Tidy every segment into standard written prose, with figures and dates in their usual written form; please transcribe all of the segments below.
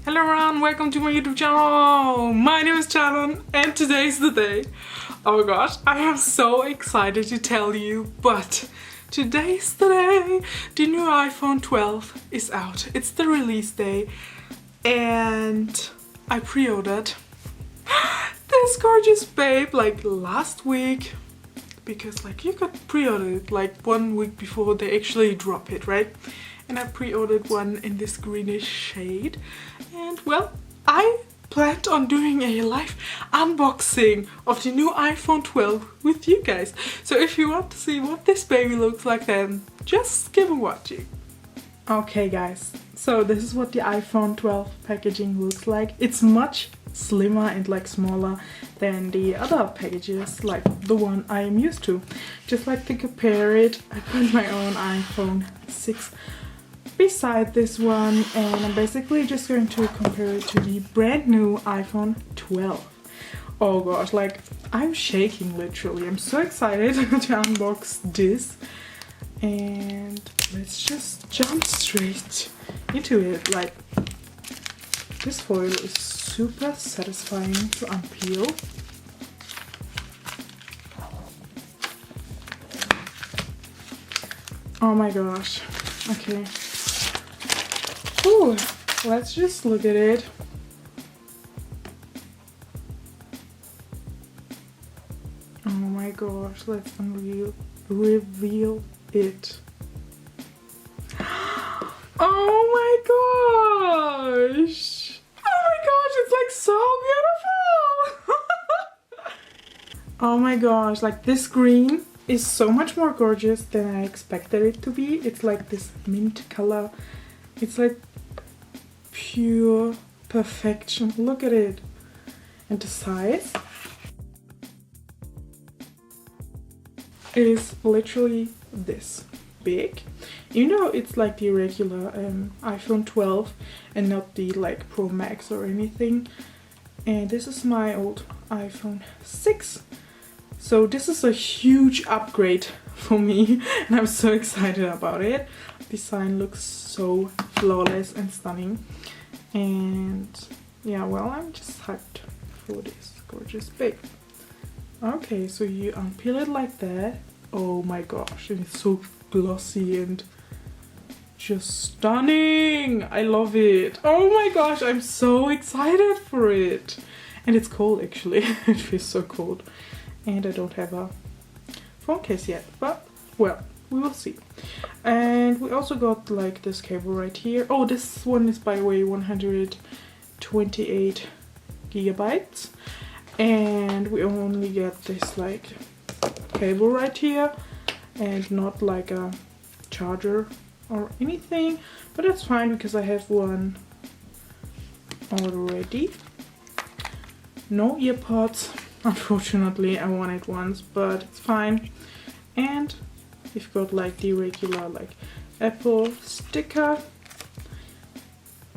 Hello everyone, welcome to my YouTube channel. My name is Canan and today's the day. Oh gosh, I am so excited to tell you, but today's the day. The new iPhone 12 is out. It's the release day and I pre-ordered this gorgeous babe like last week, because like you could pre-order it like 1 week before they actually drop it, right? And I pre-ordered one in this greenish shade, and well, I planned on doing a live unboxing of the new iPhone 12 with you guys. So if you want to see what this baby looks like, then just keep on watching. Okay guys, so this is what the iPhone 12 packaging looks like. It's much slimmer and like smaller than the other packages, like the one I am used to. Just like to compare it, I put my own iPhone 6 beside this one, and I'm basically just going to compare it to the brand new iPhone 12. Oh gosh, like I'm shaking literally. I'm so excited to unbox this, and let's just jump straight into it. Like, this foil is super satisfying to unpeel. Oh my gosh. Okay. Ooh, let's just look at it. Oh my gosh, let's reveal it. Oh my gosh! Oh my gosh, it's like so beautiful! Oh my gosh, like this green is so much more gorgeous than I expected it to be. It's like this mint color. It's like pure perfection. Look at it. And the size. It is literally this big. You know, it's like the regular iPhone 12 and not the like Pro Max or anything. And this is my old iPhone 6. So this is a huge upgrade for me and I'm so excited about it. Design looks so flawless and stunning. And yeah, well, I'm just hyped for this gorgeous babe. Okay, so you unpeel it like that. Oh my gosh, and it's so glossy and just stunning. I love it. Oh my gosh, I'm so excited for it. And it's cold actually. It feels so cold. And I don't have a phone case yet, but well, we will see. And we also got like this cable right here. Oh, this one is by the way 128 gigabytes, and we only get this like cable right here and not like a charger or anything, but that's fine because I have one already. No earpods, unfortunately. I wanted ones, but it's fine. And we've got like the regular like Apple sticker.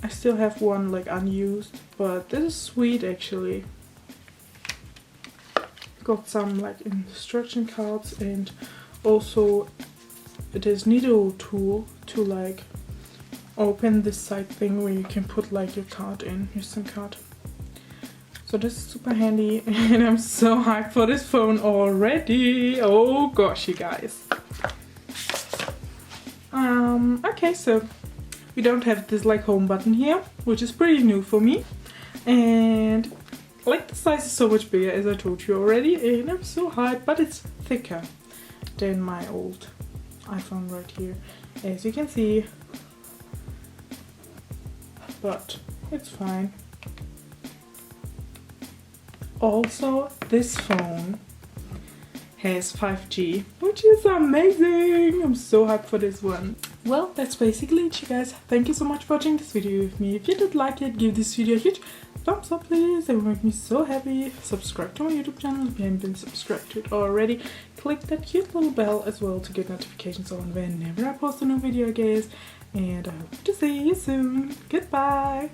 I still have one like unused, but this is sweet actually. Got some like instruction cards, and also this needle tool to like open this side thing where you can put like your card in, your SIM card. So this is super handy and I'm so hyped for this phone already. Oh gosh, you guys. Okay, so we don't have this like home button here, which is pretty new for me. And like the size is so much bigger, as I told you already, and I'm so hyped, but it's thicker than my old iPhone right here, as you can see. But it's fine. Also, this phone has 5G, which is amazing. I'm so hyped for this one. Well, that's basically it, you guys. Thank you so much for watching this video with me. If you did like it, give this video a huge thumbs up please. It would make me so happy. Subscribe to my YouTube channel if you haven't been subscribed to it already. Click that cute little bell as well to get notifications on whenever I post a new video, guys. And I hope to see you soon. Goodbye.